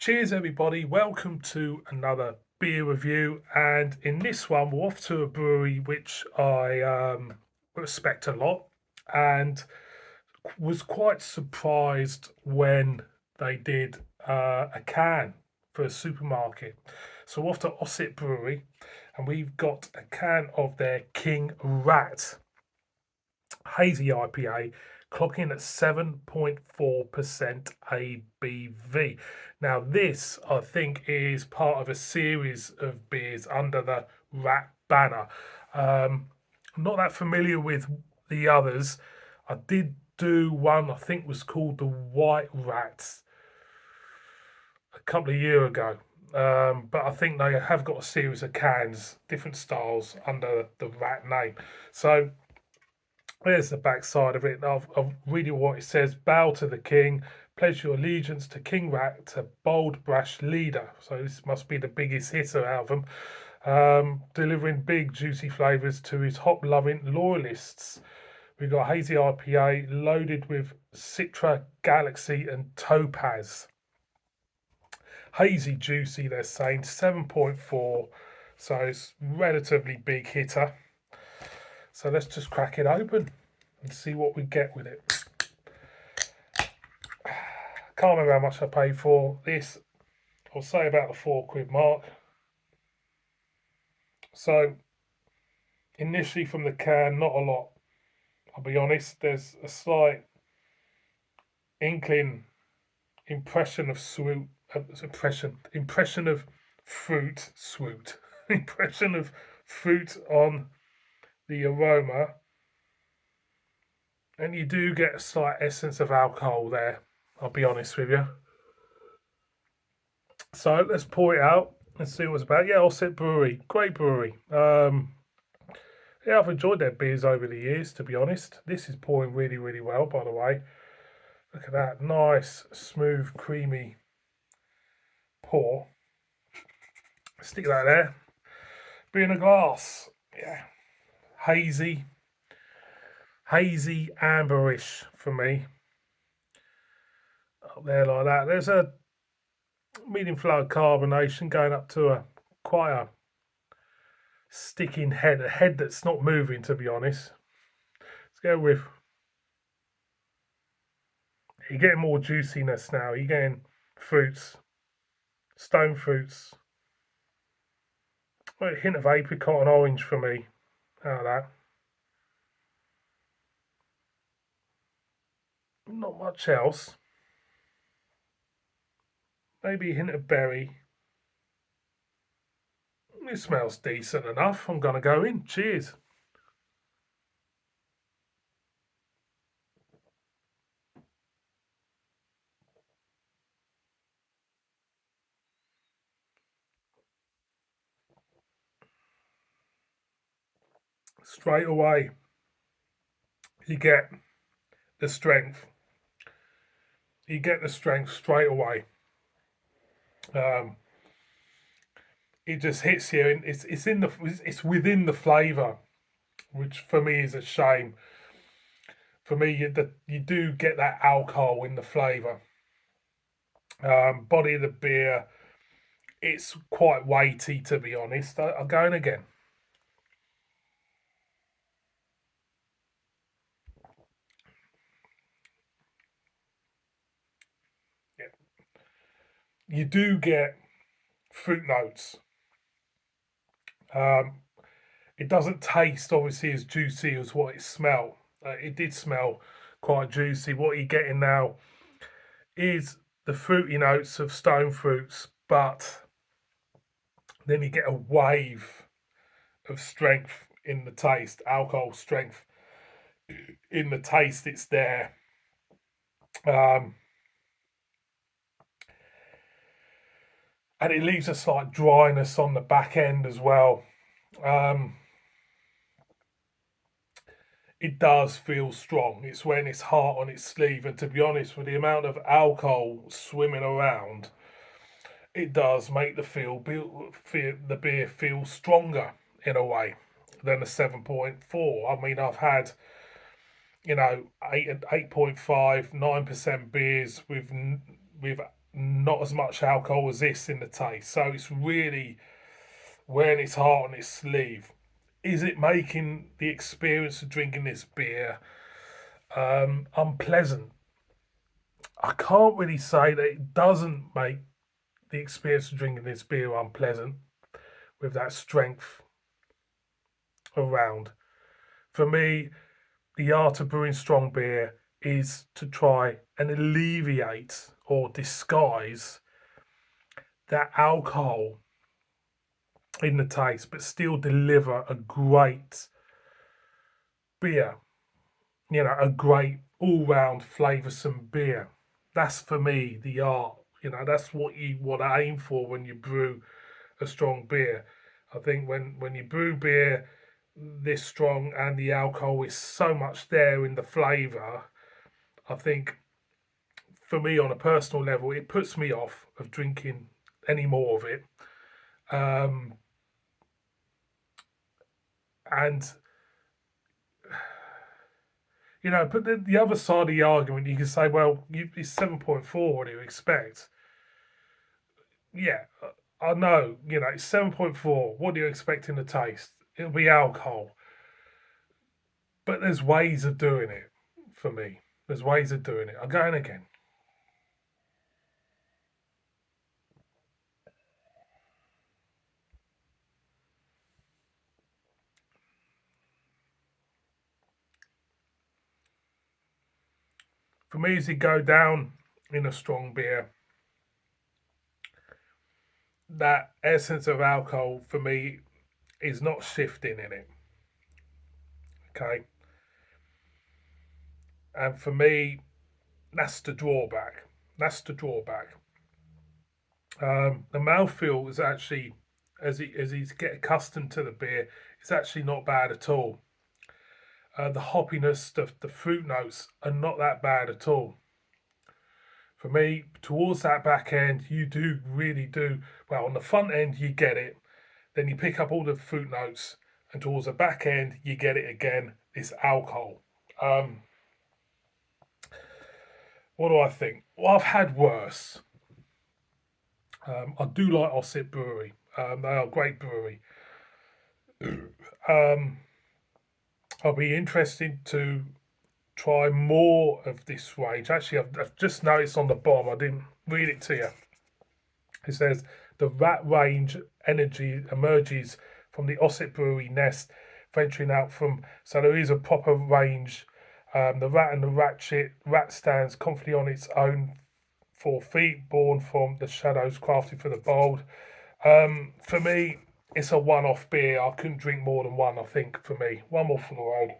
Cheers, everybody. Welcome to another beer review. And in this one, we're off to a brewery which I respect a lot and was quite surprised when they did a can for a supermarket. So we're off to Ossett Brewery and we've got a can of their King Rat hazy IPA, clocking at 7.4% ABV. Now, this I think is part of a series of beers under the Rat banner. I'm not that familiar with the others. I did do one, I think was called the White Rats a couple of years ago. But I think they have got a series of cans, different styles under the Rat name. So there's the backside of it. I'll read you what it says. Bow to the king, pledge your allegiance to King Rat, a bold, brash leader. So this must be the biggest hitter out of them. Delivering big, juicy flavours to his hop-loving loyalists. We've got hazy IPA loaded with Citra, Galaxy and Topaz. Hazy juicy, they're saying, 7.4. So it's relatively big hitter. So let's just crack it open and see what we get with it. Can't remember how much I paid for this. I'll say about the £4 mark. So initially from the can, not a lot. I'll be honest. There's a slight impression of swoot, impression of fruit, swoot, impression of fruit on the aroma, and you do get a slight essence of alcohol there. I'll be honest with you. So let's pour it out and see what it's about. Yeah, Ossett Brewery, great brewery. Yeah, I've enjoyed their beers over the years, to be honest. This is pouring really, really well, by the way. Look at that, nice, smooth, creamy pour. Stick that there. Be in a glass. Yeah, hazy, amberish for me. Up there like that. There's a medium flow of carbonation going up to a quite a sticking head, a head that's not moving, to be honest. Let's go with. You're getting more juiciness now. You're getting fruits, stone fruits. A hint of apricot and orange for me out of that. Not much else. Maybe a hint of berry. It smells decent enough. I'm going to go in. Cheers. Straight away, you get the strength. You get the strength straight away. It just hits you, and it's within the flavour, which for me is a shame. For me, you do get that alcohol in the flavour. Body of the beer, it's quite weighty, to be honest. I'll go in again. Yeah. You do get fruit notes. It doesn't taste obviously as juicy as what it smelled. It did smell quite juicy. What you're getting now is the fruity notes of stone fruits, but then you get a wave of strength in the taste, alcohol strength in the taste. It's there. Um, and it leaves a slight dryness on the back end as well. Um, it does feel strong. It's when it's hard on its sleeve, and to be honest, with the amount of alcohol swimming around, it does make the beer feel stronger in a way than a 7.4. I mean, I've had 8.5, 9% beers with not as much alcohol as this in the taste. So it's really wearing its heart on its sleeve. Is it making the experience of drinking this beer unpleasant? I can't really say that it doesn't make the experience of drinking this beer unpleasant with that strength around. For me, the art of brewing strong beer is to try and alleviate or disguise that alcohol in the taste, but still deliver a great beer, a great all round flavoursome beer. That's for me the art. That's what you want to aim for when you brew a strong beer. I think when you brew beer this strong and the alcohol is so much there in the flavour, I think for me on a personal level, it puts me off of drinking any more of it. Um, and but the other side of the argument, you can say, well, it's 7.4. What do you expect? Yeah, I know. It's 7.4. What do you expect in the taste? It'll be alcohol. But there's ways of doing it for me. There's ways of doing it. I'm going again. For me, as you go down in a strong beer, that essence of alcohol for me is not shifting in it. Okay. And for me, that's the drawback. That's the drawback. The mouthfeel is actually, as he's get accustomed to the beer, it's actually not bad at all. The hoppiness, the fruit notes are not that bad at all. For me, towards that back end, you do really do well. On the front end, you get it. Then you pick up all the fruit notes, and towards the back end, you get it again. It's alcohol. Um, what do I think? Well, I've had worse. I do like Ossett Brewery. They are a great brewery. Um, I'll be interested to try more of this range. Actually, I've just noticed on the bottom, I didn't read it to you. It says the rat range energy emerges from the Ossett Brewery nest, venturing out from. So there is a proper range. The rat and the rat stands confidently on its own 4 feet, born from the shadows crafted for the bold. For me, it's a one-off beer. I couldn't drink more than one. I think for me, one more for the road.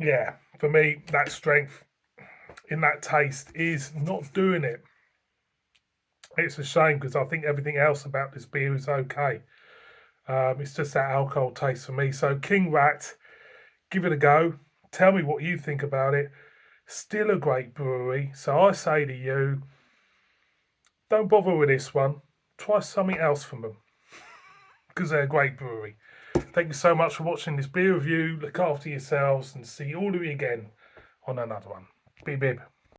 Yeah, for me, that strength in that taste is not doing it. It's a shame because I think everything else about this beer is okay. It's just that alcohol taste for me. So King Rat, give it a go. Tell me what you think about it. Still a great brewery. So I say to you, don't bother with this one. Try something else from them because they're a great brewery. Thank you so much for watching this beer review. Look after yourselves and see all of you again on another one. Beep beep.